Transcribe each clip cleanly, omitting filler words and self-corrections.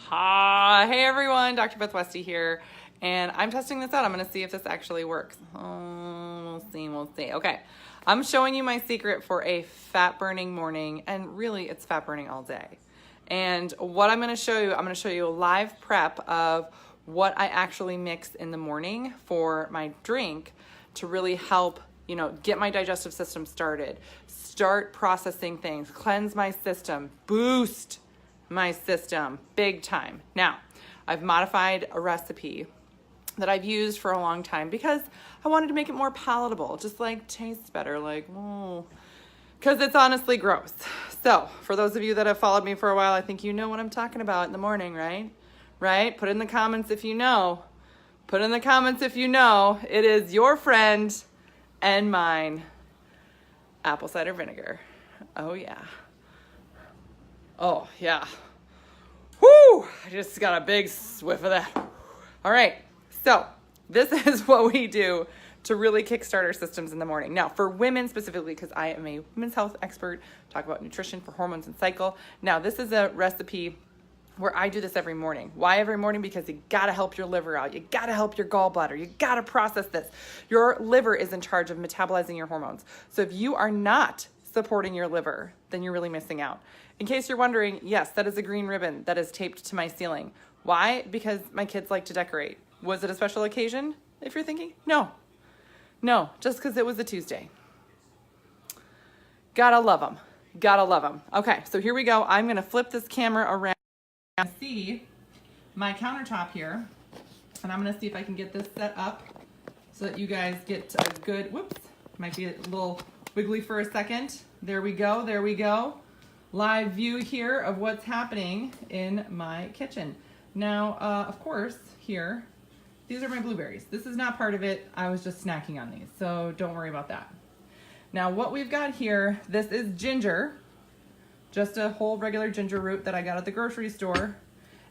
Hey everyone, Dr. Beth Westy here, and I'm testing this out. I'm going to see if this actually works. We'll see. Okay, I'm showing you my secret for a fat burning morning, and really it's fat burning all day. And what I'm going to show you a live prep of what I actually mix in the morning for my drink to really help, get my digestive system started, start processing things, cleanse my system, boost my system big time. Now, I've modified a recipe that I've used for a long time because I wanted to make it more palatable, just like tastes better, because it's honestly gross. So for those of you that have followed me for a while, I think you know what I'm talking about in the morning, right? Right? Put in the comments if you know. Put in the comments if you know. It is your friend and mine, apple cider vinegar. Oh yeah. Oh, yeah. Whoo! I just got a big swiff of that. All right. So this is what we do to really kickstart our systems in the morning. Now, for women specifically, because I am a women's health expert, talk about nutrition for hormones and cycle. Now, this is a recipe where I do this every morning. Why every morning? Because you gotta help your liver out. You gotta help your gallbladder. You gotta process this. Your liver is in charge of metabolizing your hormones. So if you are not supporting your liver, then you're really missing out. In case you're wondering, yes, that is a green ribbon that is taped to my ceiling. Why? Because my kids like to decorate. Was it a special occasion, if you're thinking? No, just because it was a Tuesday. Gotta love them. Gotta love them. Okay, so here we go. I'm gonna flip this camera around. See my countertop here, and I'm gonna see if I can get this set up so that you guys get a good, whoops, might be a little wiggly for a second. There we go. Live view here of what's happening in my kitchen. Now, of course, here, these are my blueberries. This is not part of it. I was just snacking on these, so don't worry about that. Now, what we've got here, this is ginger, just a whole regular ginger root that I got at the grocery store.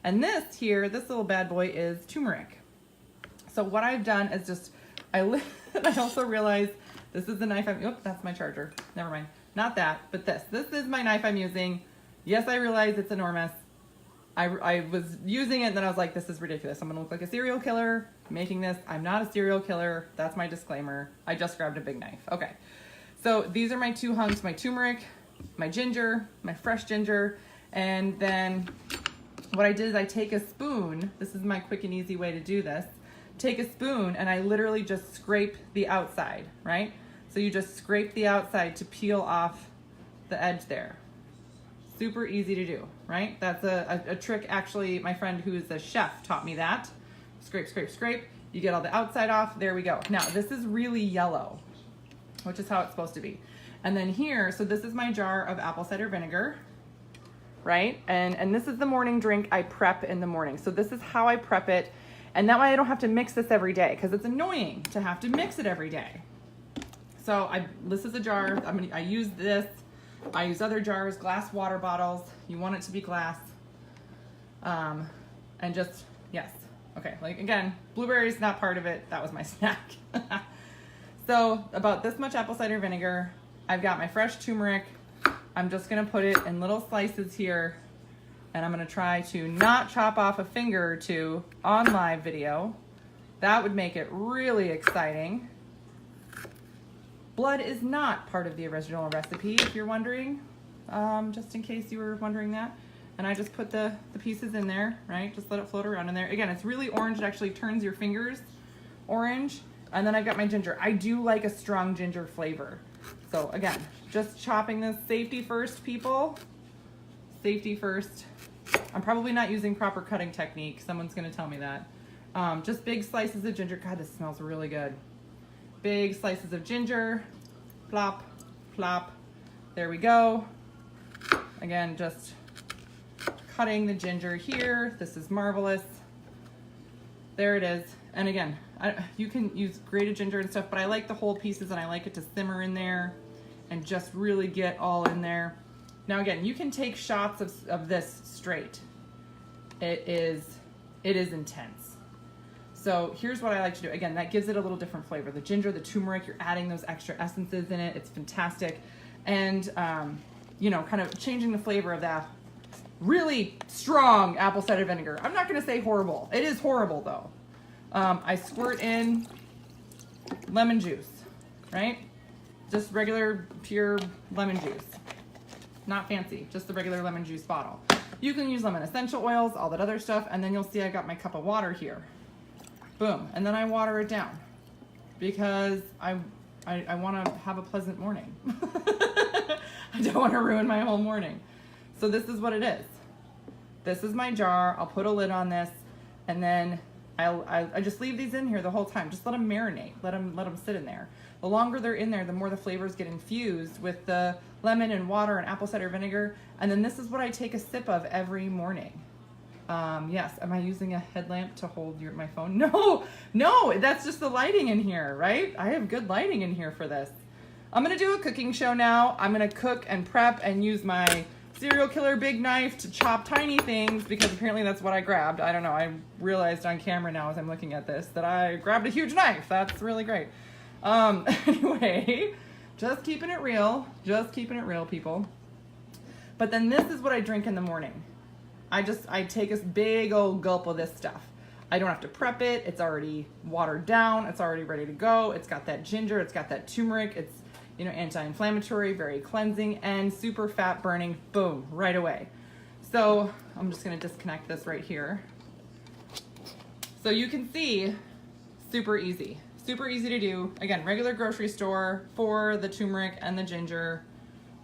And this little bad boy is turmeric. So what I've done is just, I also realized this is the knife oops, that's my charger. Never mind. Not that, but this. This is my knife I'm using. Yes, I realize it's enormous. I was using it and then I was like, this is ridiculous. I'm gonna look like a serial killer making this. I'm not a serial killer. That's my disclaimer. I just grabbed a big knife. Okay. So these are my two hunks, my turmeric, my ginger, my fresh ginger. And then what I did is I take a spoon. This is my quick and easy way to do this. Take a spoon and I literally just scrape the outside, right? So you just scrape the outside to peel off the edge there. Super easy to do, right? That's a trick, actually, my friend who is a chef taught me that. Scrape, scrape, scrape. You get all the outside off. There we go. Now, this is really yellow, which is how it's supposed to be. And then here, so this is my jar of apple cider vinegar, right? And this is the morning drink I prep in the morning. So this is how I prep it. And that way I don't have to mix this every day because it's annoying to have to mix it every day. So this is a jar. I use this. I use other jars, glass water bottles. You want it to be glass. And just, yes. Okay, again, blueberries, not part of it. That was my snack. So about this much apple cider vinegar. I've got my fresh turmeric. I'm just gonna put it in little slices here. And I'm gonna try to not chop off a finger or two on live video. That would make it really exciting. Blood is not part of the original recipe, if you're wondering, just in case you were wondering that. And I just put the pieces in there, right? Just let it float around in there. Again, it's really orange. It actually turns your fingers orange. And then I've got my ginger. I do like a strong ginger flavor. So again, just chopping this. Safety first, people. Safety first. I'm probably not using proper cutting technique. Someone's gonna tell me that. Just big slices of ginger. God, this smells really good. Big slices of ginger, plop, plop. There we go. Again, just cutting the ginger here. This is marvelous. There it is. And again, you can use grated ginger and stuff, but I like the whole pieces and I like it to simmer in there and just really get all in there. Now again, you can take shots of this straight. It is intense. So here's what I like to do. Again, that gives it a little different flavor. The ginger, the turmeric, you're adding those extra essences in it. It's fantastic. And, kind of changing the flavor of that really strong apple cider vinegar. I'm not gonna say horrible. It is horrible though. I squirt in lemon juice, right? Just regular pure lemon juice. Not fancy, just the regular lemon juice bottle. You can use lemon essential oils, all that other stuff, and then you'll see I got my cup of water here. Boom, and then I water it down because I want to have a pleasant morning. I don't want to ruin my whole morning. So this is what it is. This is my jar. I'll put a lid on this, and then I just leave these in here the whole time. Just let them marinate. Let them sit in there. The longer they're in there, the more the flavors get infused with the lemon and water and apple cider vinegar. And then this is what I take a sip of every morning. Yes, am I using a headlamp to hold my phone? No, that's just the lighting in here, right? I have good lighting in here for this. I'm gonna do a cooking show now. I'm gonna cook and prep and use my serial killer big knife to chop tiny things because apparently that's what I grabbed. I don't know, I realized on camera now as I'm looking at this that I grabbed a huge knife. That's really great. Anyway, just keeping it real, people. But then this is what I drink in the morning. I take a big old gulp of this stuff. I don't have to prep it. It's already watered down. It's already ready to go. It's got that ginger. It's got that turmeric. It's, anti-inflammatory, very cleansing, and super fat burning. Boom, right away. So I'm just going to disconnect this right here. So you can see, super easy to do. Again, regular grocery store for the turmeric and the ginger,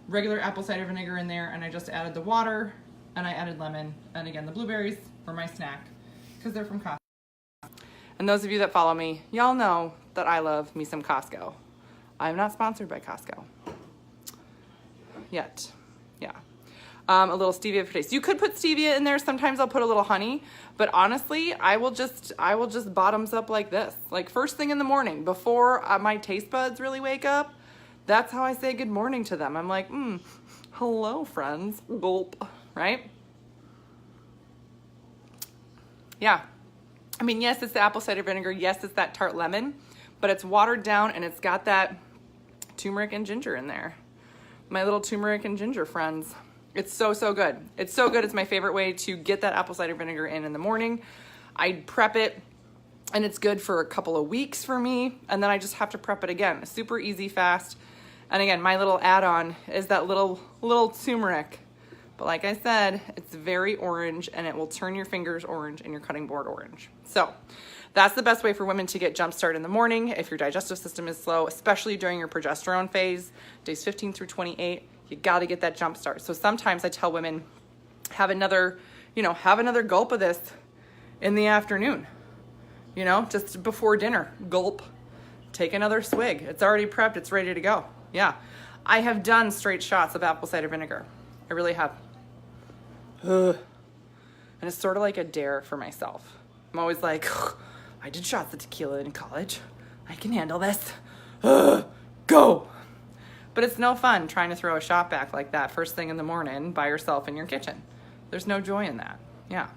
regular apple cider vinegar in there, and I just added the water. And I added lemon, and again, the blueberries were my snack because they're from Costco. And those of you that follow me, y'all know that I love me some Costco. I'm not sponsored by Costco yet. Yeah. A little stevia for taste. You could put stevia in there. Sometimes I'll put a little honey, but honestly, I will just bottoms up like this. Like first thing in the morning before my taste buds really wake up. That's how I say good morning to them. I'm like, hello friends, gulp. Right? Yeah. I mean, yes, it's the apple cider vinegar. Yes, it's that tart lemon, but it's watered down and it's got that turmeric and ginger in there. My little turmeric and ginger friends. It's so, so good. It's so good. It's my favorite way to get that apple cider vinegar in the morning. I prep it and it's good for a couple of weeks for me. And then I just have to prep it again. Super easy, fast. And again, my little add-on is that little turmeric. But like I said, it's very orange and it will turn your fingers orange and your cutting board orange. So that's the best way for women to get jump start in the morning if your digestive system is slow, especially during your progesterone phase, days 15 through 28, you got to get that jump start. So sometimes I tell women, have another gulp of this in the afternoon, just before dinner, gulp, take another swig. It's already prepped. It's ready to go. Yeah. I have done straight shots of apple cider vinegar. I really have. And it's sort of like a dare for myself. I'm always like, I did shots of tequila in college. I can handle this. Go. But it's no fun trying to throw a shot back like that first thing in the morning by yourself in your kitchen. There's no joy in that. Yeah.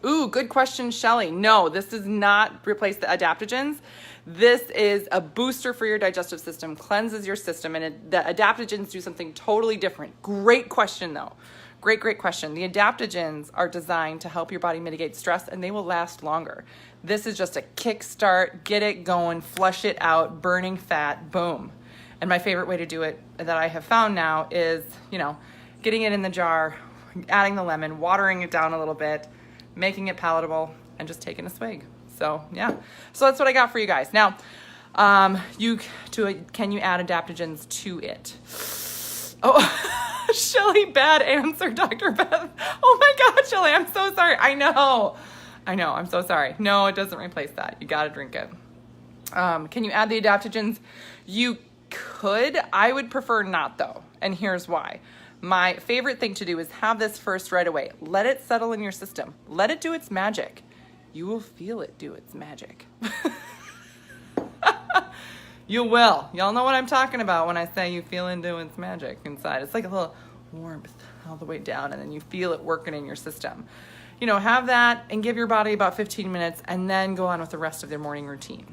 Ooh, good question, Shelly. No, this does not replace the adaptogens. This is a booster for your digestive system, cleanses your system, and the adaptogens do something totally different. Great question, though. Great question. The adaptogens are designed to help your body mitigate stress, and they will last longer. This is just a kickstart, get it going, flush it out, burning fat, boom. And my favorite way to do it that I have found now is, getting it in the jar, adding the lemon, watering it down a little bit, making it palatable, and just taking a swig. So yeah, so that's what I got for you guys. Now, can you add adaptogens to it? Oh, Shelly, bad answer, Dr. Beth. Oh my God, Shelly, I'm so sorry. I know, I'm so sorry. No, it doesn't replace that. You gotta drink it. Can you add the adaptogens? You could. I would prefer not though, and here's why. My favorite thing to do is have this first right away. Let it settle in your system. Let it do its magic. You will feel it do its magic. You will. Y'all know what I'm talking about when I say you feel it do its magic inside. It's like a little warmth all the way down, and then you feel it working in your system. Have that and give your body about 15 minutes and then go on with the rest of their morning routine.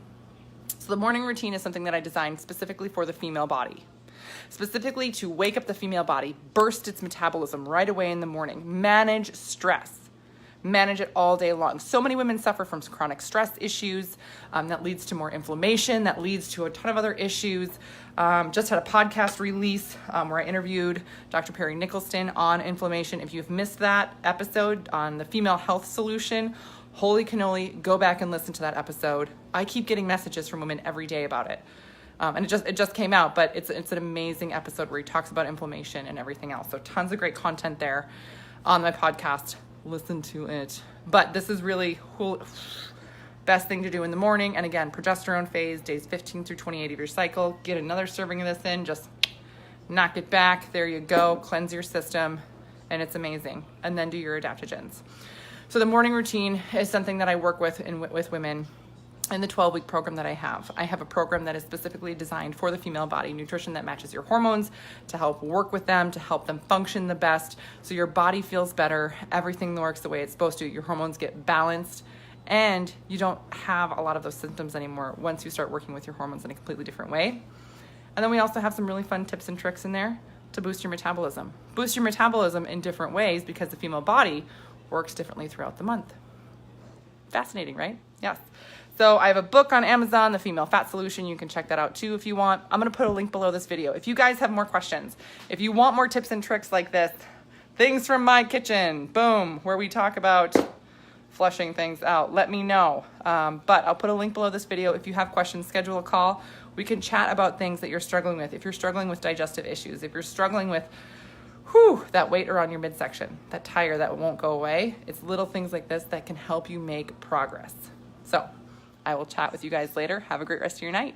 So the morning routine is something that I designed specifically for the female body. specifically to wake up the female body, burst its metabolism right away in the morning, manage stress. Manage it all day long. So many women suffer from chronic stress issues that leads to more inflammation, that leads to a ton of other issues. Just had a podcast release where I interviewed Dr. Perry Nicholson on inflammation. If you've missed that episode on the female health solution, holy cannoli, go back and listen to that episode. I keep getting messages from women every day about it. And it just came out, but it's an amazing episode where he talks about inflammation and everything else. So tons of great content there on my podcast. Listen to it. But this is really best thing to do in the morning. And again, progesterone phase, days 15 through 28 of your cycle. Get another serving of this in, just knock it back. There you go. Cleanse your system, and it's amazing. And then do your adaptogens. So the morning routine is something that I work with with women in the 12-week program that I have. I have a program that is specifically designed for the female body, nutrition that matches your hormones, to help work with them, to help them function the best, so your body feels better, everything works the way it's supposed to, your hormones get balanced, and you don't have a lot of those symptoms anymore once you start working with your hormones in a completely different way. And then we also have some really fun tips and tricks in there to boost your metabolism. Boost your metabolism in different ways because the female body works differently throughout the month. Fascinating, right? Yes. So I have a book on Amazon, The Female Fat Solution. You can check that out too if you want. I'm going to put a link below this video. If you guys have more questions, if you want more tips and tricks like this, things from my kitchen, boom, where we talk about flushing things out, let me know. But I'll put a link below this video. If you have questions, schedule a call. We can chat about things that you're struggling with. If you're struggling with digestive issues, if you're struggling with that weight around your midsection, that tire that won't go away, it's little things like this that can help you make progress. So I will chat with you guys later. Have a great rest of your night.